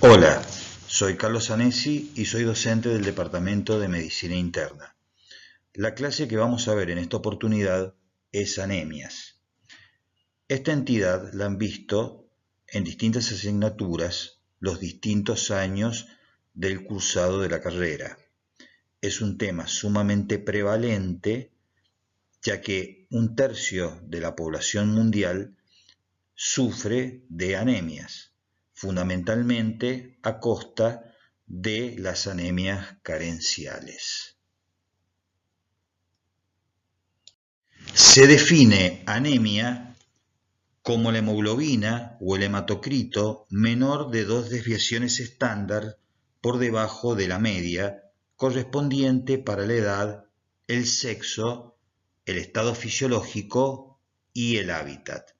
Hola, soy Carlos Anesi y soy docente del Departamento de Medicina Interna. La clase que vamos a ver en esta oportunidad es anemias. Esta entidad la han visto en distintas asignaturas los distintos años del cursado de la carrera. Es un tema sumamente prevalente, ya que 1/3 de la población mundial sufre de anemias, fundamentalmente a costa de las anemias carenciales. Se define anemia como la hemoglobina o el hematocrito menor de 2 desviaciones estándar por debajo de la media, correspondiente para la edad, el sexo, el estado fisiológico y el hábitat.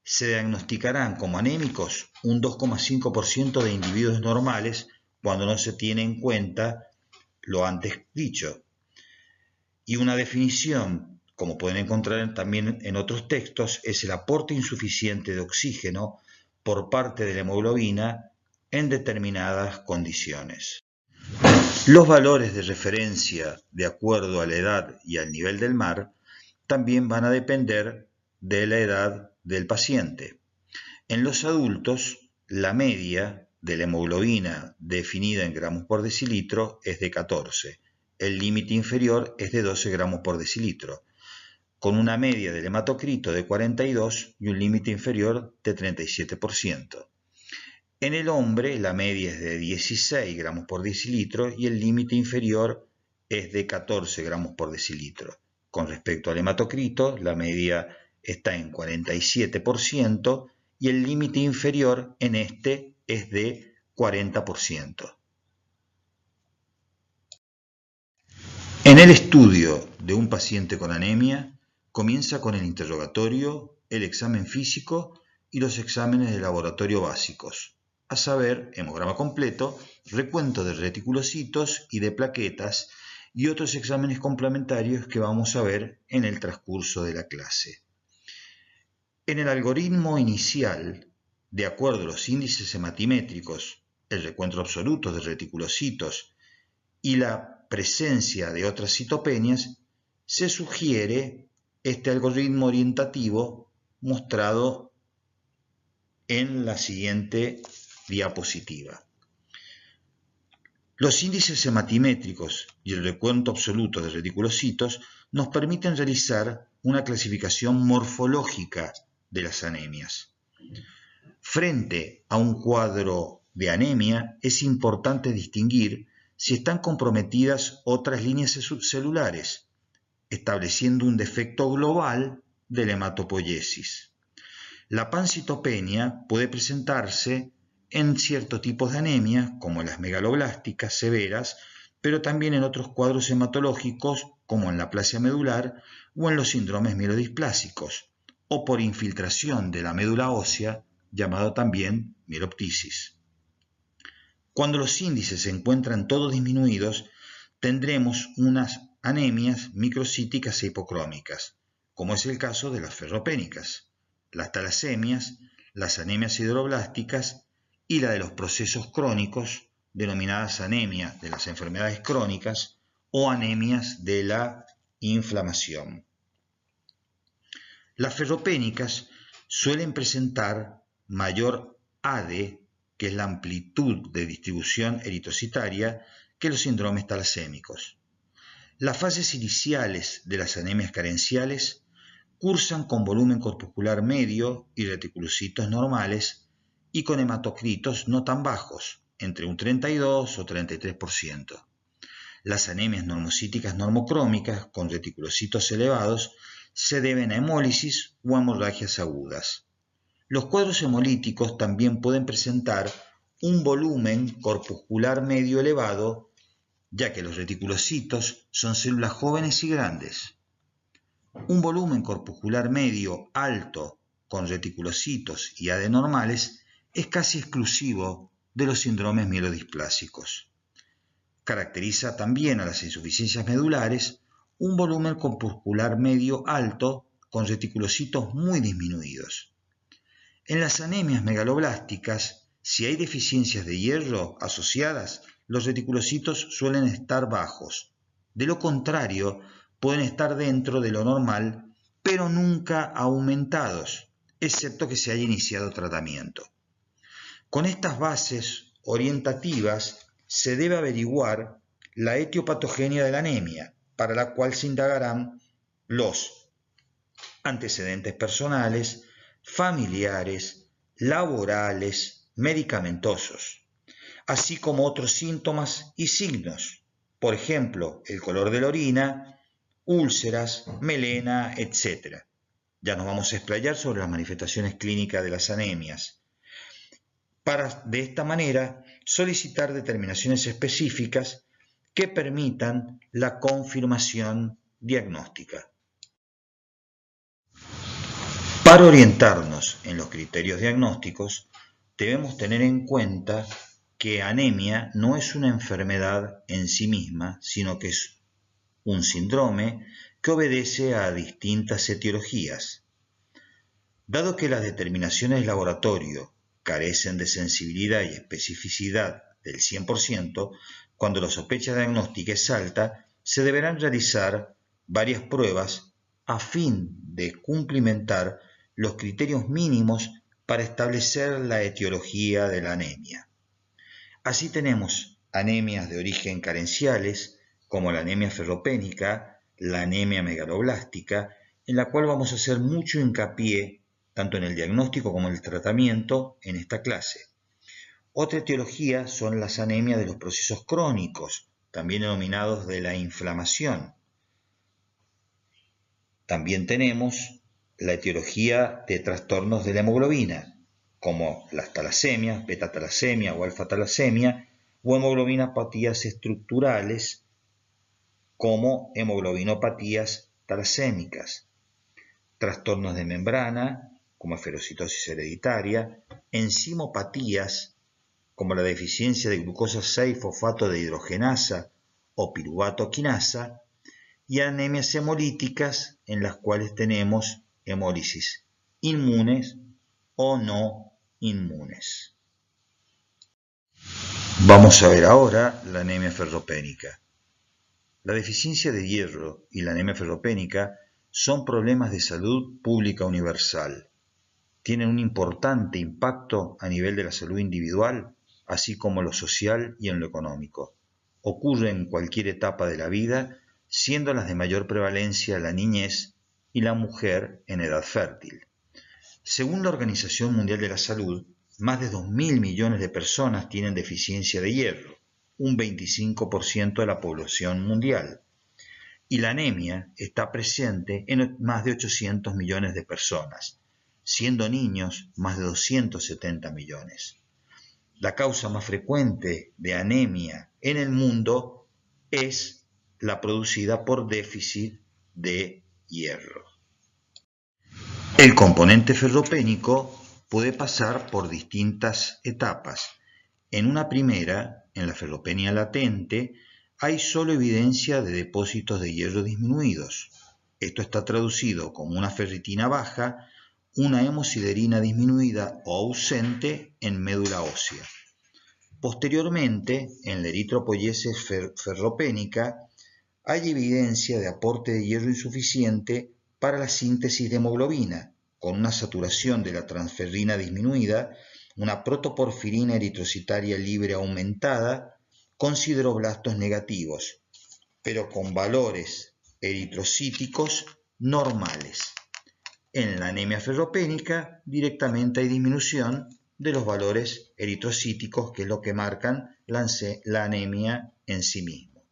Se diagnosticarán como anémicos un 2,5% de individuos normales cuando no se tiene en cuenta lo antes dicho. Y una definición, como pueden encontrar también en otros textos, es el aporte insuficiente de oxígeno por parte de la hemoglobina en determinadas condiciones. Los valores de referencia, de acuerdo a la edad y al nivel del mar, también van a depender de la edad del paciente. En los adultos, la media de la hemoglobina definida en gramos por decilitro es de 14. El límite inferior es de 12 gramos por decilitro, con una media del hematocrito de 42 y un límite inferior de 37%. En el hombre, la media es de 16 gramos por decilitro y el límite inferior es de 14 gramos por decilitro. Con respecto al hematocrito, la media está en 47% y el límite inferior en este es de 40%. En el estudio de un paciente con anemia, comienza con el interrogatorio, el examen físico y los exámenes de laboratorio básicos, a saber, hemograma completo, recuento de reticulocitos y de plaquetas y otros exámenes complementarios que vamos a ver en el transcurso de la clase. En el algoritmo inicial, de acuerdo a los índices hematimétricos, el recuento absoluto de reticulocitos y la presencia de otras citopenias, se sugiere este algoritmo orientativo mostrado en la siguiente diapositiva. Los índices hematimétricos y el recuento absoluto de reticulocitos nos permiten realizar una clasificación morfológica de las anemias. Frente a un cuadro de anemia, es importante distinguir si están comprometidas otras líneas celulares, estableciendo un defecto global de la hematopoiesis. La pancitopenia puede presentarse en ciertos tipos de anemia, como las megaloblásticas severas, pero también en otros cuadros hematológicos, como en la aplasia medular o en los síndromes mielodisplásicos, o por infiltración de la médula ósea, llamado también mieloptisis. Cuando los índices se encuentran todos disminuidos, tendremos unas anemias microcíticas e hipocrómicas, como es el caso de las ferropénicas, las talasemias, las anemias sideroblásticas y la de los procesos crónicos, denominadas anemias de las enfermedades crónicas o anemias de la inflamación. Las ferropénicas suelen presentar mayor AD, que es la amplitud de distribución eritrocitaria, que los síndromes talasémicos. Las fases iniciales de las anemias carenciales cursan con volumen corpuscular medio y reticulocitos normales y con hematocritos no tan bajos, entre un 32 o 33%. Las anemias normocíticas normocrómicas con reticulocitos elevados se deben a hemólisis o hemorragias agudas. Los cuadros hemolíticos también pueden presentar un volumen corpuscular medio elevado, ya que los reticulocitos son células jóvenes y grandes. Un volumen corpuscular medio alto con reticulocitos y AD normales es casi exclusivo de los síndromes mielodisplásicos. Caracteriza también a las insuficiencias medulares un volumen corpuscular medio alto con reticulocitos muy disminuidos. En las anemias megaloblásticas Si hay deficiencias de hierro asociadas, los reticulocitos suelen estar bajos. De lo contrario, pueden estar dentro de lo normal, pero nunca aumentados, excepto que se haya iniciado tratamiento. Con estas bases orientativas se debe averiguar la etiopatogenia de la anemia, para la cual se indagarán los antecedentes personales, familiares, laborales, medicamentosos, así como otros síntomas y signos, por ejemplo, el color de la orina, úlceras, melena, etc. Ya nos vamos a explayar sobre las manifestaciones clínicas de las anemias, para de esta manera solicitar determinaciones específicas que permitan la confirmación diagnóstica. Para orientarnos en los criterios diagnósticos, debemos tener en cuenta que anemia no es una enfermedad en sí misma, sino que es un síndrome que obedece a distintas etiologías. Dado que las determinaciones de laboratorio carecen de sensibilidad y especificidad del 100%, cuando la sospecha diagnóstica es alta, se deberán realizar varias pruebas a fin de cumplimentar los criterios mínimos para establecer la etiología de la anemia. Así tenemos anemias de origen carenciales, como la anemia ferropénica, la anemia megaloblástica, en la cual vamos a hacer mucho hincapié tanto en el diagnóstico como en el tratamiento en esta clase. Otra etiología son las anemias de los procesos crónicos, también denominados de la inflamación. También tenemos la etiología de trastornos de la hemoglobina, como las talasemias, beta-talasemia o alfa-talasemia, o hemoglobinopatías estructurales, como hemoglobinopatías talasémicas, trastornos de membrana, como esferocitosis hereditaria, enzimopatías, como la deficiencia de glucosa 6-fosfato de hidrogenasa o piruvato quinasa, y anemias hemolíticas, en las cuales tenemos hemólisis inmunes o no inmunes. Vamos a ver ahora la anemia ferropénica. La deficiencia de hierro y la anemia ferropénica son problemas de salud pública universal. Tienen un importante impacto a nivel de la salud individual, así como en lo social y en lo económico. Ocurre en cualquier etapa de la vida, siendo las de mayor prevalencia la niñez y la mujer en edad fértil. Según la Organización Mundial de la Salud, más de 2.000 millones de personas tienen deficiencia de hierro, un 25% de la población mundial. Y la anemia está presente en más de 800 millones de personas, siendo niños más de 270 millones. La causa más frecuente de anemia en el mundo es la producida por déficit de hierro. El componente ferropénico puede pasar por distintas etapas. En una primera, en la ferropenia latente, hay solo evidencia de depósitos de hierro disminuidos. Esto está traducido como una ferritina baja, una hemosiderina disminuida o ausente en médula ósea. Posteriormente, en la eritropoiesis ferropénica, hay evidencia de aporte de hierro insuficiente para la síntesis de hemoglobina, con una saturación de la transferrina disminuida, una protoporfirina eritrocitaria libre aumentada, con sideroblastos negativos, pero con valores eritrocíticos normales. En la anemia ferropénica directamente hay disminución de los valores eritrocíticos, que es lo que marcan la anemia en sí mismo.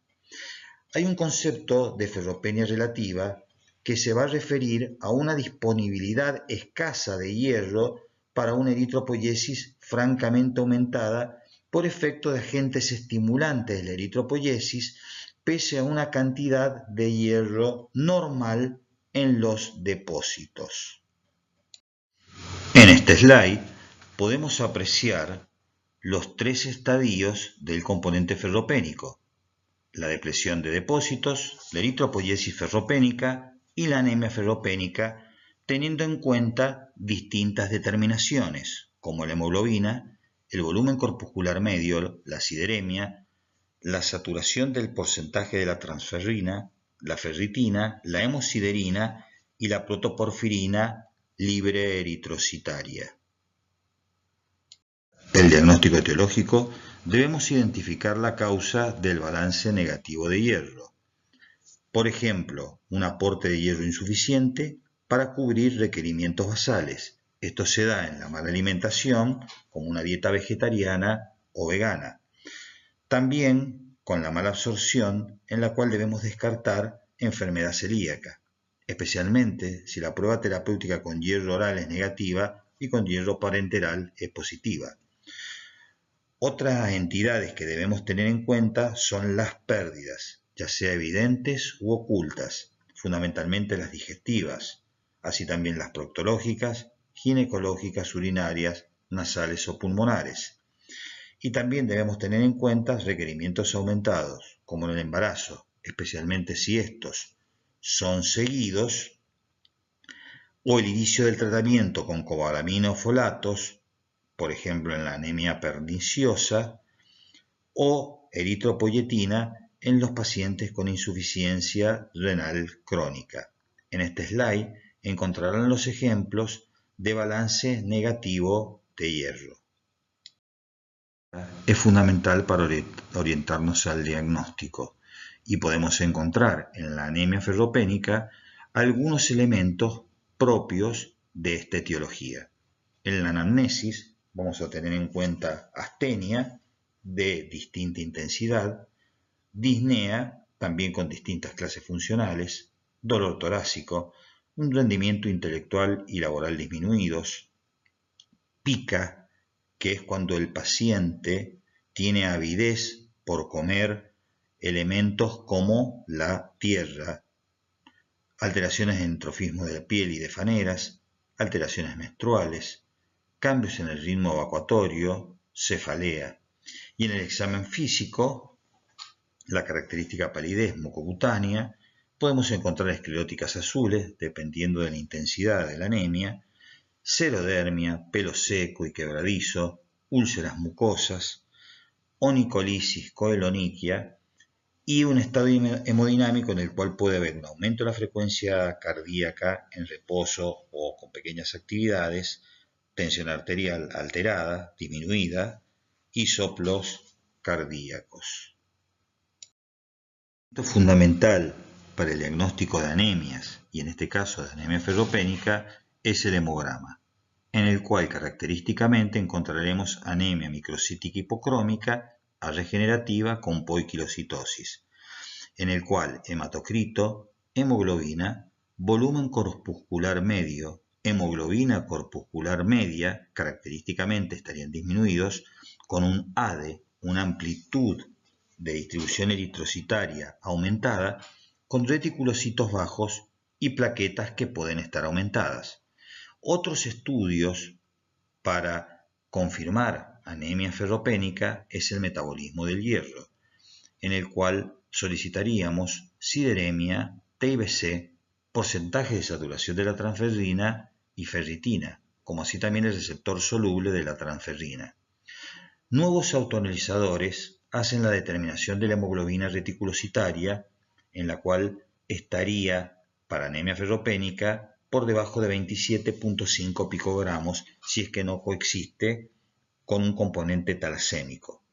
Hay un concepto de ferropenia relativa que se va a referir a una disponibilidad escasa de hierro para una eritropoiesis francamente aumentada por efecto de agentes estimulantes de la eritropoiesis, pese a una cantidad de hierro normal en los depósitos. En este slide podemos apreciar los tres estadios del componente ferropénico: la depresión de depósitos, la eritropoiesis ferropénica y la anemia ferropénica, teniendo en cuenta distintas determinaciones, como la hemoglobina, el volumen corpuscular medio, la sideremia, la saturación del porcentaje de la transferrina, la ferritina, la hemosiderina y la protoporfirina libre eritrocitaria. El diagnóstico etiológico: debemos identificar la causa del balance negativo de hierro. Por ejemplo, un aporte de hierro insuficiente para cubrir requerimientos basales. Esto se da en la mala alimentación, como una dieta vegetariana o vegana. También con la mala absorción, en la cual debemos descartar enfermedad celíaca, especialmente si la prueba terapéutica con hierro oral es negativa y con hierro parenteral es positiva. Otras entidades que debemos tener en cuenta son las pérdidas, ya sea evidentes u ocultas, fundamentalmente las digestivas, así también las proctológicas, ginecológicas, urinarias, nasales o pulmonares. Y también debemos tener en cuenta requerimientos aumentados, como en el embarazo, especialmente si estos son seguidos, o el inicio del tratamiento con cobalamina o folatos, por ejemplo en la anemia perniciosa, o eritropoyetina en los pacientes con insuficiencia renal crónica. En este slide encontrarán los ejemplos de balance negativo de hierro. Es fundamental para orientarnos al diagnóstico y podemos encontrar en la anemia ferropénica algunos elementos propios de esta etiología. En la anamnesis vamos a tener en cuenta astenia de distinta intensidad, disnea también con distintas clases funcionales, dolor torácico, un rendimiento intelectual y laboral disminuidos, pica, que es cuando el paciente tiene avidez por comer elementos como la tierra, alteraciones en trofismo de la piel y de faneras, alteraciones menstruales, cambios en el ritmo evacuatorio, cefalea. Y en el examen físico, la característica palidez mucocutánea, podemos encontrar escleróticas azules, dependiendo de la intensidad de la anemia, xerodermia, pelo seco y quebradizo, úlceras mucosas, onicolisis coeloniquia y un estado hemodinámico en el cual puede haber un aumento de la frecuencia cardíaca en reposo o con pequeñas actividades, tensión arterial alterada, disminuida y soplos cardíacos. Esto es fundamental para el diagnóstico de anemias y en este caso de anemia ferropénica es el hemograma, en el cual característicamente encontraremos anemia microcítica hipocrómica regenerativa con poiquilocitosis, en el cual hematocrito, hemoglobina, volumen corpuscular medio, hemoglobina corpuscular media, característicamente estarían disminuidos, con un ADE, una amplitud de distribución eritrocitaria aumentada, con reticulocitos bajos y plaquetas que pueden estar aumentadas. Otros estudios para confirmar anemia ferropénica es el metabolismo del hierro, en el cual solicitaríamos sideremia, TIBC, porcentaje de saturación de la transferrina y ferritina, como así también el receptor soluble de la transferrina. Nuevos autoanalizadores hacen la determinación de la hemoglobina reticulocitaria, en la cual estaría para anemia ferropénica por debajo de 27.5 picogramos si es que no coexiste con un componente talasémico.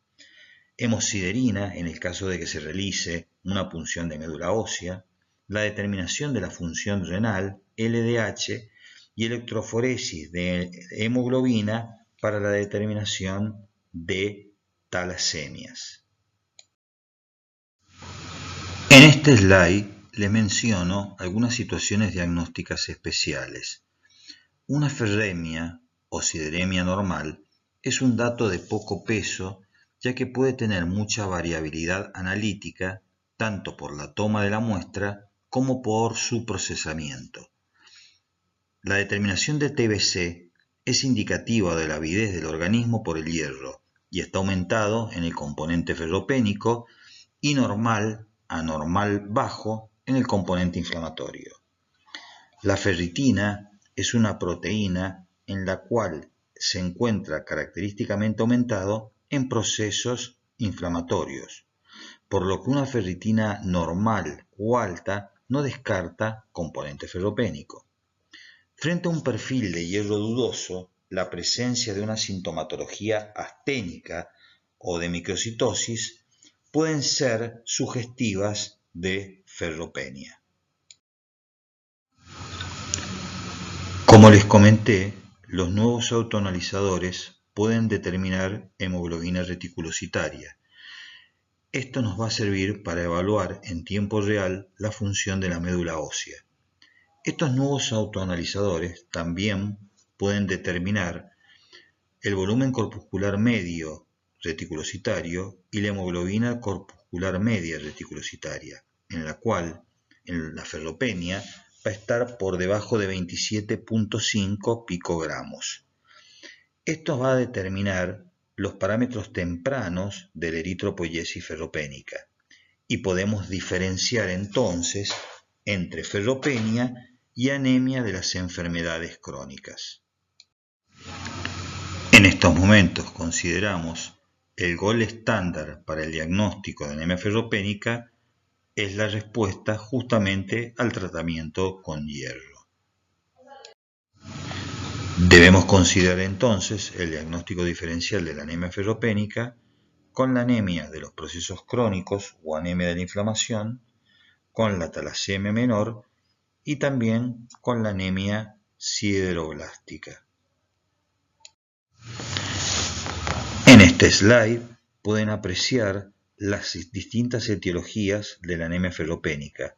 Hemosiderina, en el caso de que se realice una punción de médula ósea, la determinación de la función renal, LDH, y electroforesis de hemoglobina para la determinación de talasemias. En este slide le menciono algunas situaciones diagnósticas especiales. Una ferremia o sideremia normal es un dato de poco peso, ya que puede tener mucha variabilidad analítica, tanto por la toma de la muestra como por su procesamiento. La determinación de TBC es indicativa de la avidez del organismo por el hierro y está aumentado en el componente ferropénico y normal a normal bajo en el componente inflamatorio. La ferritina es una proteína en la cual se encuentra característicamente aumentado en procesos inflamatorios, por lo que una ferritina normal o alta no descarta componente ferropénico. Frente a un perfil de hierro dudoso, la presencia de una sintomatología asténica o de microcitosis pueden ser sugestivas de ferropenia. Como les comenté, los nuevos autoanalizadores pueden determinar hemoglobina reticulocitaria. Esto nos va a servir para evaluar en tiempo real la función de la médula ósea. Estos nuevos autoanalizadores también pueden determinar el volumen corpuscular medio reticulocitario y la hemoglobina corpuscular media reticulocitaria, en la cual en la ferropenia va a estar por debajo de 27.5 picogramos. Esto va a determinar los parámetros tempranos de la eritropoiesis ferropénica y podemos diferenciar entonces entre ferropenia y anemia de las enfermedades crónicas. En estos momentos consideramos el gol estándar para el diagnóstico de anemia ferropénica es la respuesta justamente al tratamiento con hierro. Debemos considerar entonces el diagnóstico diferencial de la anemia ferropénica con la anemia de los procesos crónicos o anemia de la inflamación, con la talasemia menor y también con la anemia sideroblástica. En este slide pueden apreciar las distintas etiologías de la anemia ferropénica,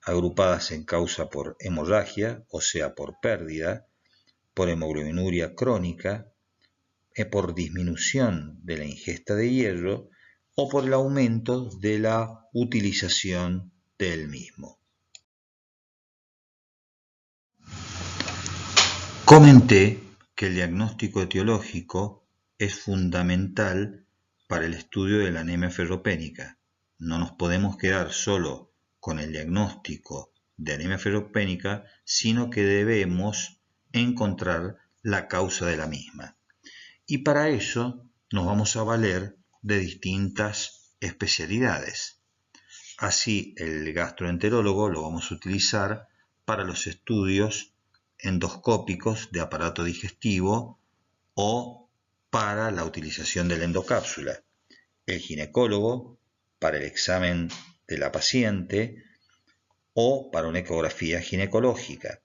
agrupadas en causa por hemorragia, o sea, por pérdida, por hemoglobinuria crónica, por disminución de la ingesta de hierro o por el aumento de la utilización del mismo. Comenté que el diagnóstico etiológico es fundamental para el estudio de la anemia ferropénica. No nos podemos quedar solo con el diagnóstico de anemia ferropénica, sino que debemos encontrar la causa de la misma. Y para eso nos vamos a valer de distintas especialidades. Así, el gastroenterólogo lo vamos a utilizar para los estudios endoscópicos de aparato digestivo o para la utilización de la endocápsula. El ginecólogo para el examen de la paciente o para una ecografía ginecológica.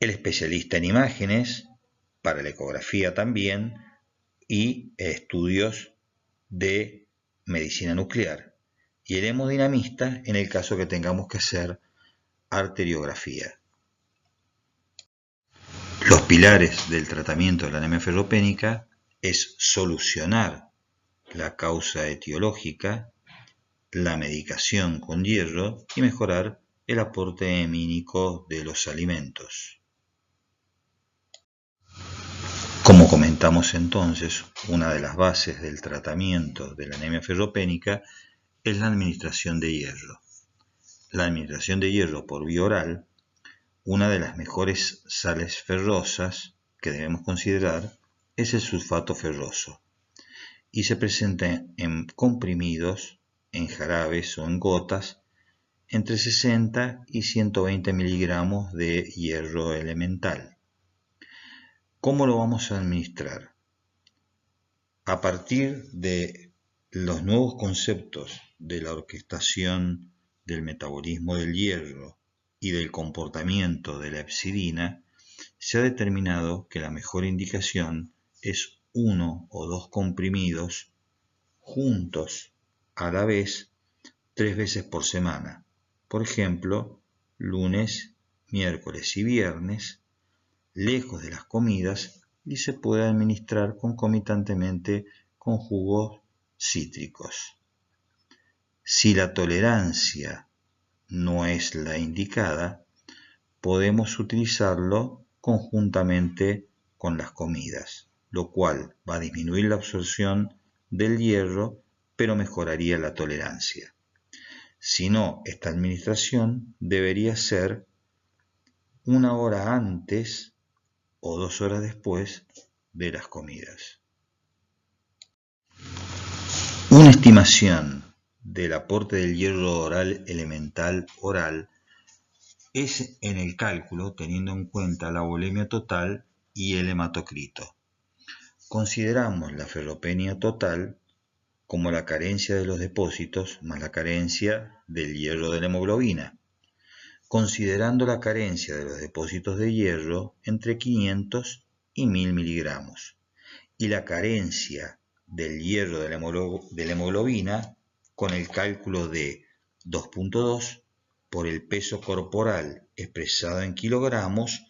El especialista en imágenes para la ecografía también y estudios de medicina nuclear. Y el hemodinamista en el caso que tengamos que hacer arteriografía. Los pilares del tratamiento de la anemia ferropénica es solucionar la causa etiológica, la medicación con hierro y mejorar el aporte hemínico de los alimentos. Como comentamos entonces, una de las bases del tratamiento de la anemia ferropénica es la administración de hierro. La administración de hierro por vía oral, una de las mejores sales ferrosas que debemos considerar es el sulfato ferroso y se presenta en comprimidos, en jarabes o en gotas entre 60 y 120 miligramos de hierro elemental. ¿Cómo lo vamos a administrar? A partir de los nuevos conceptos de la orquestación del metabolismo del hierro y del comportamiento de la hepcidina, se ha determinado que la mejor indicación es 1 o 2 comprimidos juntos a la vez 3 veces por semana. Por ejemplo, lunes, miércoles y viernes, lejos de las comidas, y se puede administrar concomitantemente con jugos cítricos. Si la tolerancia no es la indicada, podemos utilizarlo conjuntamente con las comidas, lo cual va a disminuir la absorción del hierro, pero mejoraría la tolerancia. Si no, esta administración debería ser 1 hora antes o 2 horas después de las comidas. Una estimación del aporte del hierro oral elemental oral es en el cálculo teniendo en cuenta la volemia total y el hematocrito. Consideramos la ferropenia total como la carencia de los depósitos más la carencia del hierro de la hemoglobina, considerando la carencia de los depósitos de hierro entre 500 y 1000 miligramos y la carencia del hierro de la hemoglobina con el cálculo de 2.2 por el peso corporal expresado en kilogramos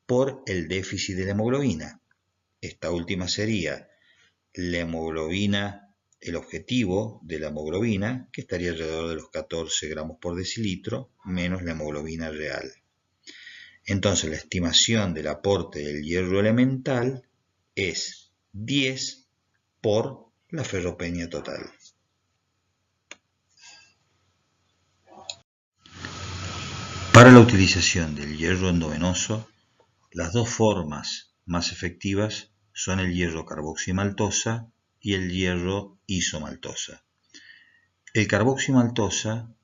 por el déficit de la hemoglobina. Esta última sería la hemoglobina, el objetivo de la hemoglobina, que estaría alrededor de los 14 gramos por decilitro, menos la hemoglobina real. Entonces la estimación del aporte del hierro elemental es 10 por la ferropenia total. Para la utilización del hierro endovenoso, las dos formas más efectivas son el hierro carboximaltosa y el hierro isomaltosa. El carboximaltosa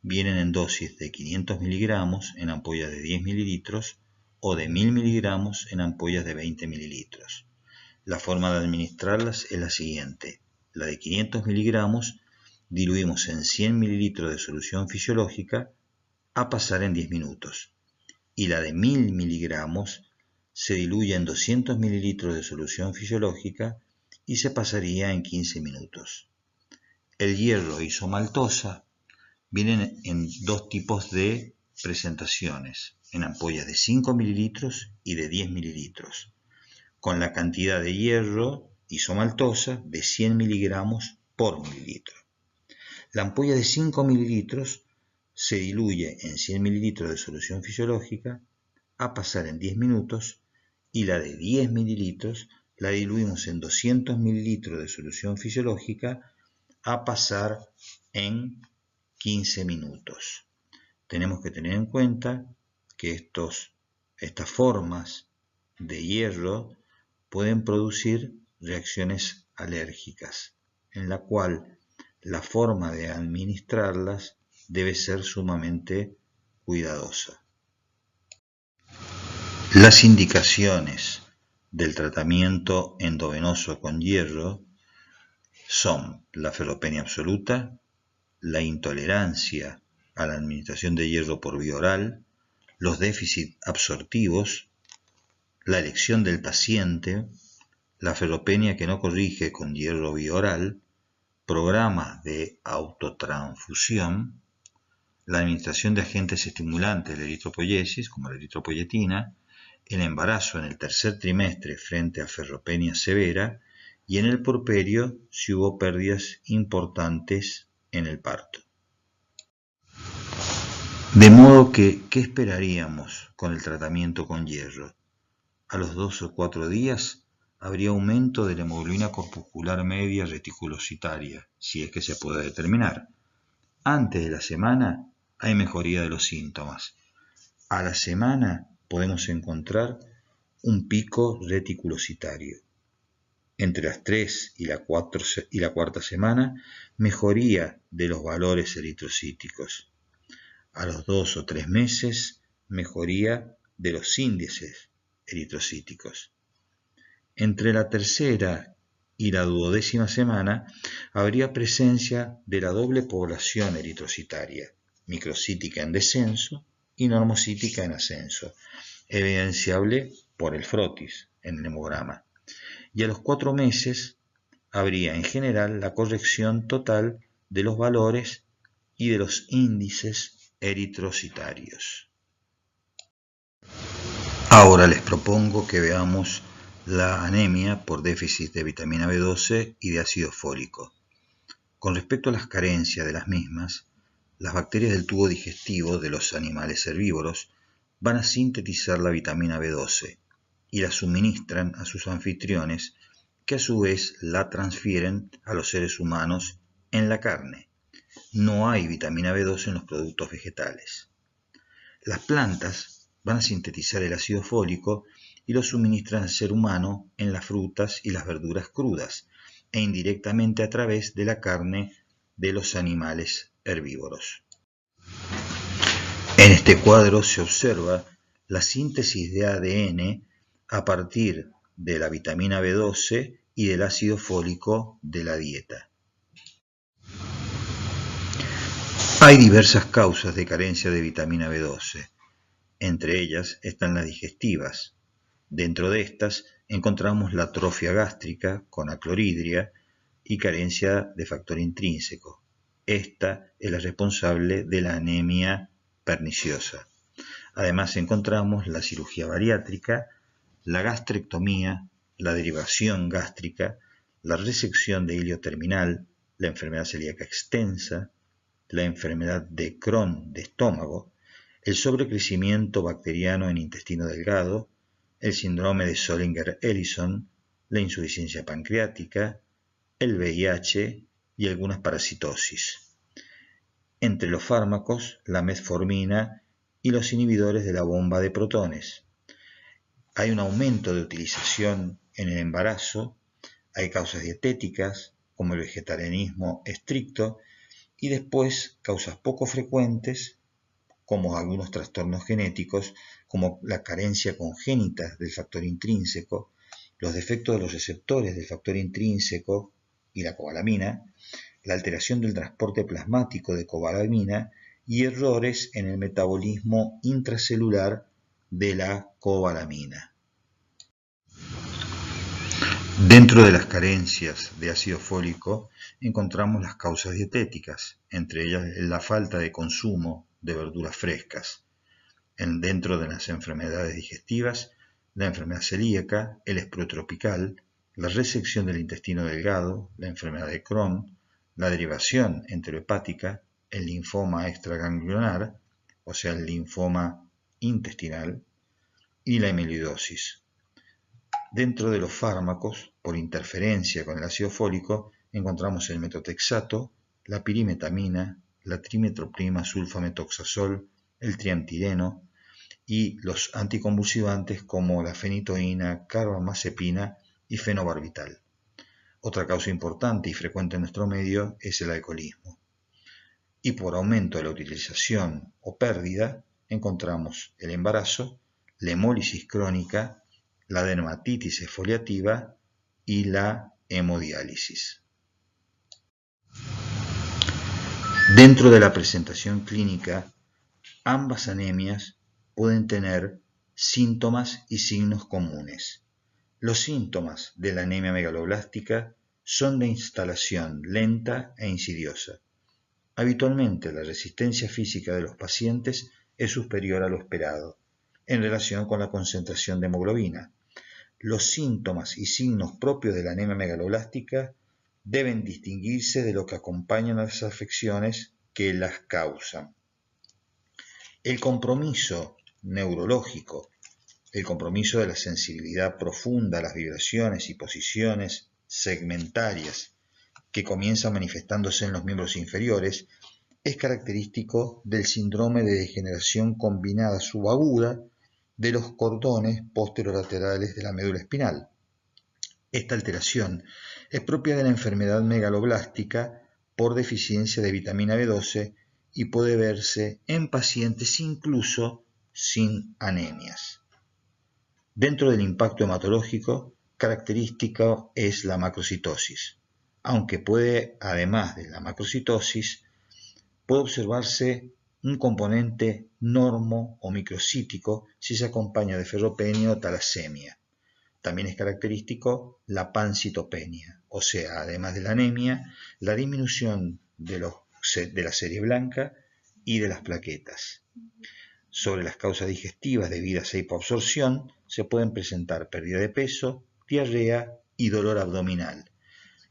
vienen en dosis de 500 miligramos en ampollas de 10 mililitros o de 1000 miligramos en ampollas de 20 mililitros. La forma de administrarlas es la siguiente. La de 500 miligramos diluimos en 100 mililitros de solución fisiológica a pasar en 10 minutos. Y la de 1000 miligramos se diluye en 200 mililitros de solución fisiológica y se pasaría en 15 minutos. El hierro isomaltosa viene en dos tipos de presentaciones, en ampollas de 5 mililitros y de 10 mililitros, con la cantidad de hierro isomaltosa de 100 miligramos por mililitro. La ampolla de 5 mililitros se diluye en 100 mililitros de solución fisiológica a pasar en 10 minutos y la de 10 mililitros la diluimos en 200 mililitros de solución fisiológica a pasar en 15 minutos. Tenemos que tener en cuenta que estas formas de hierro pueden producir reacciones alérgicas, en la cual la forma de administrarlas debe ser sumamente cuidadosa. Las indicaciones del tratamiento endovenoso con hierro son la ferropenia absoluta, la intolerancia a la administración de hierro por vía oral, los déficits absortivos, la elección del paciente, la ferropenia que no corrige con hierro vía oral, programas de autotransfusión, la administración de agentes estimulantes de la eritropoyesis, como la eritropoyetina, el embarazo en el tercer trimestre frente a ferropenia severa y en el puerperio si hubo pérdidas importantes en el parto. De modo que, ¿qué esperaríamos con el tratamiento con hierro? A los 2 o 4 días habría aumento de la hemoglobina corpuscular media reticulocitaria, si es que se puede determinar. Antes de la semana hay mejoría de los síntomas. A la semana podemos encontrar un pico reticulocitario. Entre las 3 y la cuarta semana, mejoría de los valores eritrocíticos. A los 2 o 3 meses, mejoría de los índices eritrocíticos. Entre la tercera y la 12ª semana habría presencia de la doble población eritrocitaria, microcítica en descenso y normocítica en ascenso, evidenciable por el frotis en el hemograma. Y a los 4 meses habría en general la corrección total de los valores y de los índices eritrocitarios. Ahora les propongo que veamos la anemia por déficit de vitamina B12 y de ácido fólico. Con respecto a las carencias de las mismas, las bacterias del tubo digestivo de los animales herbívoros van a sintetizar la vitamina B12 y la suministran a sus anfitriones, que a su vez la transfieren a los seres humanos en la carne. No hay vitamina B12 en los productos vegetales. Las plantas van a sintetizar el ácido fólico y lo suministran al ser humano en las frutas y las verduras crudas e indirectamente a través de la carne de los animales herbívoros. En este cuadro se observa la síntesis de ADN a partir de la vitamina B12 y del ácido fólico de la dieta. Hay diversas causas de carencia de vitamina B12. Entre ellas están las digestivas. Dentro de estas encontramos la atrofia gástrica con acloridria y carencia de factor intrínseco. Esta es la responsable de la anemia perniciosa. Además encontramos la cirugía bariátrica, la gastrectomía, la derivación gástrica, la resección de hilio terminal, la enfermedad celíaca extensa, la enfermedad de Crohn de estómago, el sobrecrecimiento bacteriano en intestino delgado, el síndrome de Zollinger-Ellison, la insuficiencia pancreática, el VIH y algunas parasitosis. Entre los fármacos, la metformina y los inhibidores de la bomba de protones. Hay un aumento de utilización en el embarazo, hay causas dietéticas, como el vegetarianismo estricto, y después causas poco frecuentes, como algunos trastornos genéticos, como la carencia congénita del factor intrínseco, los defectos de los receptores del factor intrínseco y la cobalamina, la alteración del transporte plasmático de cobalamina y errores en el metabolismo intracelular de la cobalamina. Dentro de las carencias de ácido fólico encontramos las causas dietéticas, entre ellas la falta de consumo de verduras frescas. Dentro de las enfermedades digestivas, la enfermedad celíaca, el esclerotropical, la resección del intestino delgado, la enfermedad de Crohn, la derivación enterohepática, el linfoma extraganglionar, o sea, el linfoma intestinal, y la amiloidosis. Dentro de los fármacos, por interferencia con el ácido fólico, encontramos el metotrexato, la pirimetamina, la trimetroprima sulfametoxazol, el triamtireno y los anticonvulsivantes como la fenitoína, carbamazepina y fenobarbital. Otra causa importante y frecuente en nuestro medio es el alcoholismo. Y por aumento de la utilización o pérdida, encontramos el embarazo, la hemólisis crónica, la dermatitis exfoliativa y la hemodiálisis. Dentro de la presentación clínica, ambas anemias pueden tener síntomas y signos comunes. Los síntomas de la anemia megaloblástica son de instalación lenta e insidiosa. Habitualmente la resistencia física de los pacientes es superior a lo esperado en relación con la concentración de hemoglobina. Los síntomas y signos propios de la anemia megaloblástica deben distinguirse de lo que acompañan a las afecciones que las causan. El compromiso neurológico, el compromiso de la sensibilidad profunda a las vibraciones y posiciones segmentarias que comienza manifestándose en los miembros inferiores, es característico del síndrome de degeneración combinada subaguda de los cordones posterolaterales de la médula espinal. Esta alteración es propia de la enfermedad megaloblástica por deficiencia de vitamina B12 y puede verse en pacientes incluso sin anemias. Dentro del impacto hematológico, característico es la macrocitosis, aunque puede, además de la macrocitosis, puede observarse un componente normo o microcítico si se acompaña de ferropenia o talasemia. También es característico la pancitopenia, o sea, además de la anemia, la disminución de la serie blanca y de las plaquetas. Sobre las causas digestivas debidas a hipoabsorción se pueden presentar pérdida de peso, diarrea y dolor abdominal,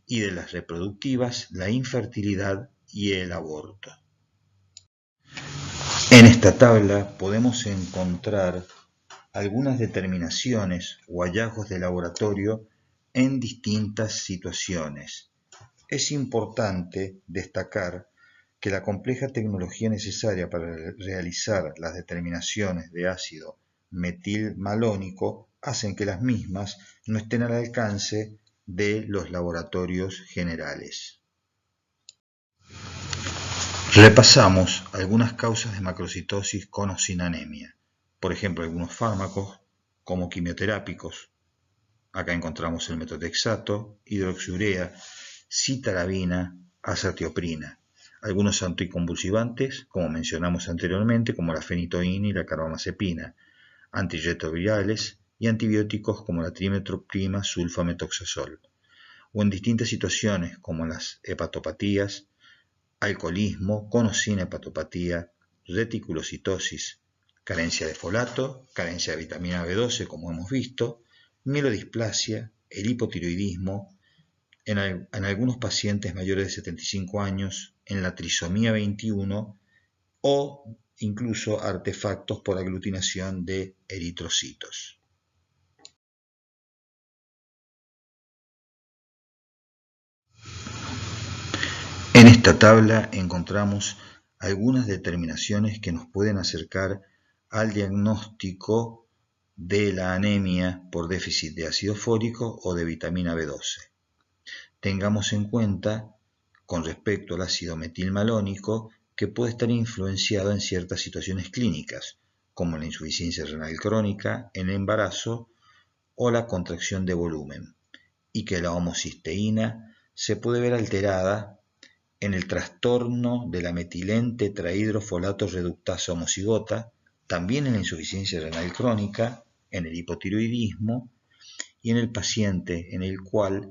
y de las reproductivas, la infertilidad y el aborto. En esta tabla podemos encontrar algunas determinaciones o hallazgos de laboratorio en distintas situaciones. Es importante destacar que la compleja tecnología necesaria para realizar las determinaciones de ácido metilmalónico hacen que las mismas no estén al alcance de los laboratorios generales. Repasamos algunas causas de macrocitosis con o sin anemia. Por ejemplo, algunos fármacos como quimioterápicos. Acá encontramos el metotrexato, hidroxiurea, citarabina, azatioprina. Algunos anticonvulsivantes, como mencionamos anteriormente, como la fenitoína y la carbamazepina, antirretrovirales y antibióticos como la trimetoprim, sulfametoxazol, o en distintas situaciones como las hepatopatías, alcoholismo con o sin hepatopatía, reticulocitosis, carencia de folato, carencia de vitamina B12 como hemos visto, mielodisplasia, el hipotiroidismo, en algunos pacientes mayores de 75 años, en la trisomía 21 o incluso artefactos por aglutinación de eritrocitos. En esta tabla encontramos algunas determinaciones que nos pueden acercar al diagnóstico de la anemia por déficit de ácido fólico o de vitamina B12. Tengamos en cuenta, con respecto al ácido metilmalónico, que puede estar influenciado en ciertas situaciones clínicas, como la insuficiencia renal crónica, el embarazo o la contracción de volumen, y que la homocisteína se puede ver alterada en el trastorno de la metilente tetrahidrofolato reductasa homocigota, también en la insuficiencia renal crónica, en el hipotiroidismo y en el paciente en el cual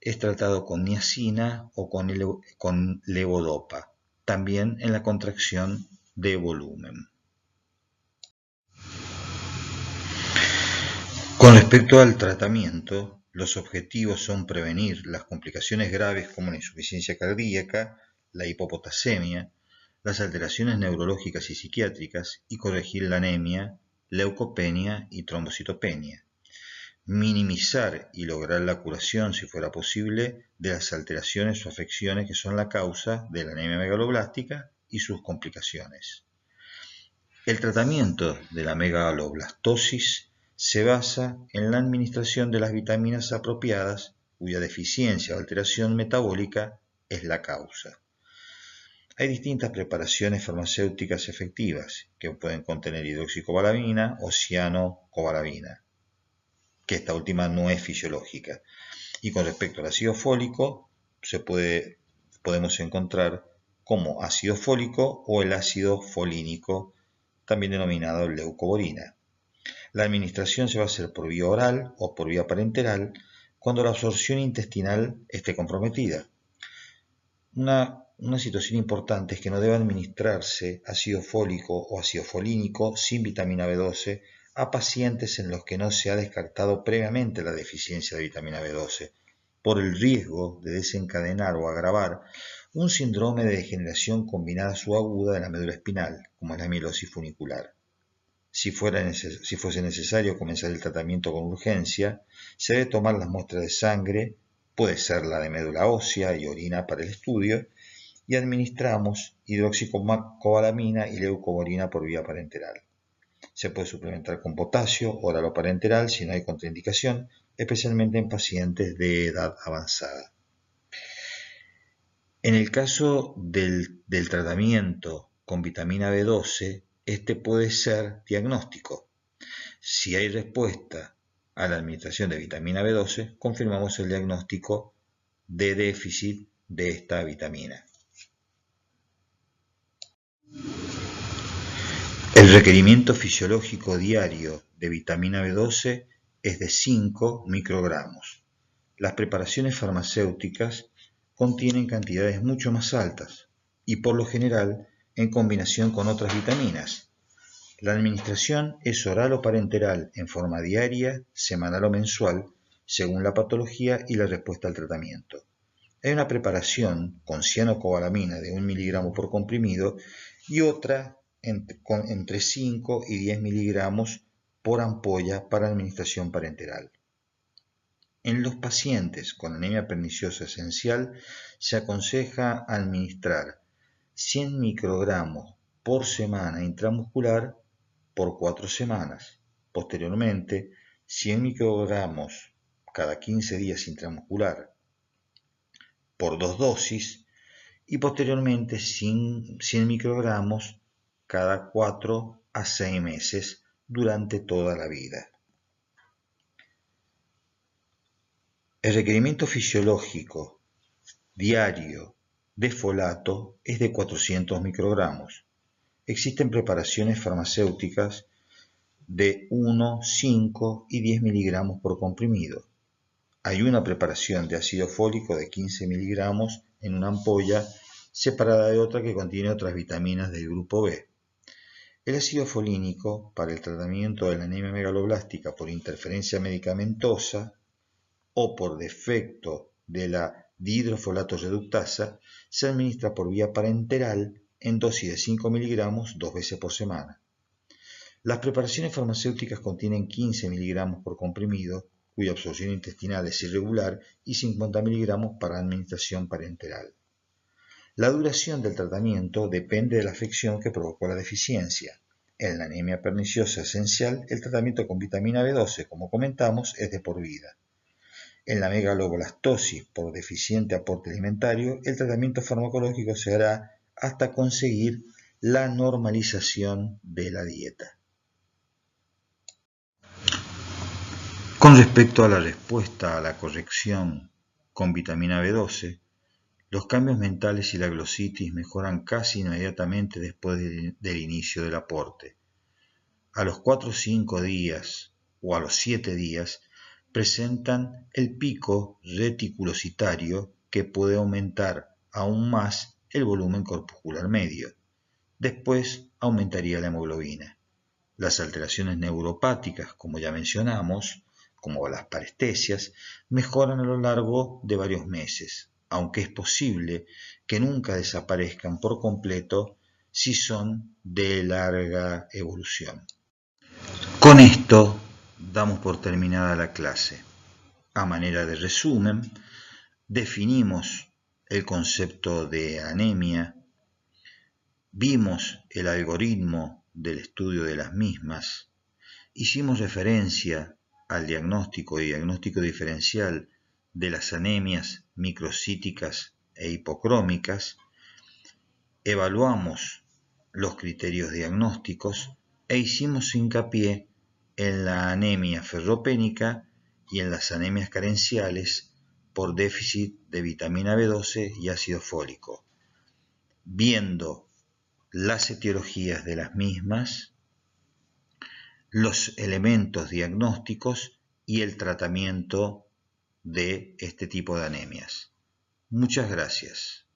es tratado con niacina o con levodopa, también en la contracción de volumen. Con respecto al tratamiento, los objetivos son prevenir las complicaciones graves como la insuficiencia cardíaca, la hipopotasemia, las alteraciones neurológicas y psiquiátricas y corregir la anemia, leucopenia y trombocitopenia. Minimizar y lograr la curación, si fuera posible, de las alteraciones o afecciones que son la causa de la anemia megaloblástica y sus complicaciones. El tratamiento de la megaloblastosis se basa en la administración de las vitaminas apropiadas cuya deficiencia o alteración metabólica es la causa. Hay distintas preparaciones farmacéuticas efectivas que pueden contener hidroxicobalamina o cianocobalamina, que esta última no es fisiológica. Y con respecto al ácido fólico, podemos encontrar como ácido fólico o el ácido folínico, también denominado leucoborina. La administración se va a hacer por vía oral o por vía parenteral cuando la absorción intestinal esté comprometida. Una situación importante es que no debe administrarse ácido fólico o ácido folínico sin vitamina B12 a pacientes en los que no se ha descartado previamente la deficiencia de vitamina B12, por el riesgo de desencadenar o agravar un síndrome de degeneración combinada subaguda de la médula espinal, como es la amilosis funicular. Si fuese necesario comenzar el tratamiento con urgencia, se debe tomar las muestras de sangre, puede ser la de médula ósea y orina para el estudio, y administramos hidroxicobalamina y leucoborina por vía parenteral. Se puede suplementar con potasio, oral o parenteral, si no hay contraindicación, especialmente en pacientes de edad avanzada. En el caso del tratamiento con vitamina B12, este puede ser diagnóstico. Si hay respuesta a la administración de vitamina B12, confirmamos el diagnóstico de déficit de esta vitamina. El requerimiento fisiológico diario de vitamina B12 es de 5 microgramos. Las preparaciones farmacéuticas contienen cantidades mucho más altas y por lo general en combinación con otras vitaminas. La administración es oral o parenteral en forma diaria, semanal o mensual, según la patología y la respuesta al tratamiento. Hay una preparación con cianocobalamina de 1 miligramo por comprimido y otra entre 5 y 10 miligramos por ampolla para administración parenteral. En los pacientes con anemia perniciosa esencial se aconseja administrar 100 microgramos por semana intramuscular por 4 semanas. Posteriormente 100 microgramos cada 15 días intramuscular por 2 dosis y posteriormente 100 microgramos cada 4 a 6 meses durante toda la vida. El requerimiento fisiológico diario de folato es de 400 microgramos. Existen preparaciones farmacéuticas de 1, 5 y 10 miligramos por comprimido. Hay una preparación de ácido fólico de 15 miligramos en una ampolla separada de otra que contiene otras vitaminas del grupo B. El ácido folínico para el tratamiento de la anemia megaloblástica por interferencia medicamentosa o por defecto de la dihidrofolato reductasa se administra por vía parenteral en dosis de 5 miligramos 2 veces por semana. Las preparaciones farmacéuticas contienen 15 miligramos por comprimido, cuya absorción intestinal es irregular, y 50 miligramos para administración parenteral. La duración del tratamiento depende de la afección que provocó la deficiencia. En la anemia perniciosa esencial, el tratamiento con vitamina B12, como comentamos, es de por vida. En la megaloblastosis por deficiente aporte alimentario, el tratamiento farmacológico se hará hasta conseguir la normalización de la dieta. Con respecto a la respuesta a la corrección con vitamina B12, los cambios mentales y la glositis mejoran casi inmediatamente después del inicio del aporte. A los 4 o 5 días o a los 7 días presentan el pico reticulocitario que puede aumentar aún más el volumen corpuscular medio. Después aumentaría la hemoglobina. Las alteraciones neuropáticas, como ya mencionamos, como las parestesias, mejoran a lo largo de varios meses, aunque es posible que nunca desaparezcan por completo si son de larga evolución. Con esto damos por terminada la clase. A manera de resumen, definimos el concepto de anemia, vimos el algoritmo del estudio de las mismas, hicimos referencia al diagnóstico y diagnóstico diferencial de las anemias microcíticas e hipocrómicas, evaluamos los criterios diagnósticos e hicimos hincapié en la anemia ferropénica y en las anemias carenciales por déficit de vitamina B12 y ácido fólico, viendo las etiologías de las mismas, los elementos diagnósticos y el tratamiento de este tipo de anemias. Muchas gracias.